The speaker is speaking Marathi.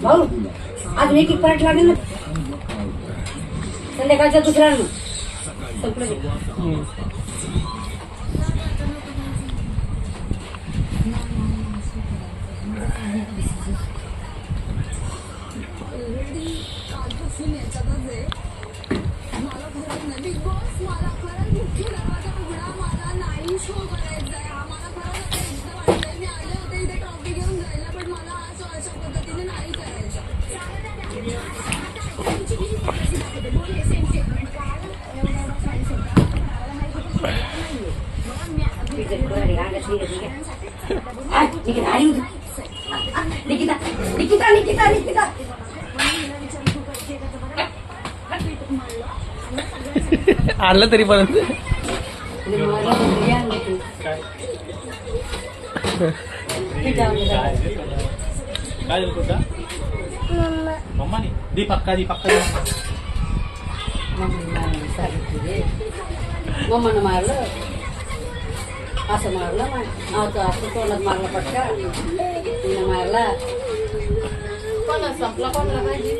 भाऊ अजून एक पराठ लागेल ना संध्याकाळच्या दुसऱ्या संपलं बिग बॉस मला खरंच मुख्य दरवाजा उघडा मला नाही शो करायचा आहे आम्हाला खरंच एकदा वाटतंय मी आले होते इथे ट्रॉफी घेऊन जायला पण मला आज अशा पद्धतीने नाही करायचं निकिता निकिता निकिता निकिता आणलं तरी पर्यंत मम्मानी दीपक्का मम्मानं मारलं असं मारलं असं तोंडात मारलं पटका तिनं मारला कोणा संपला कोणाला पाहिजे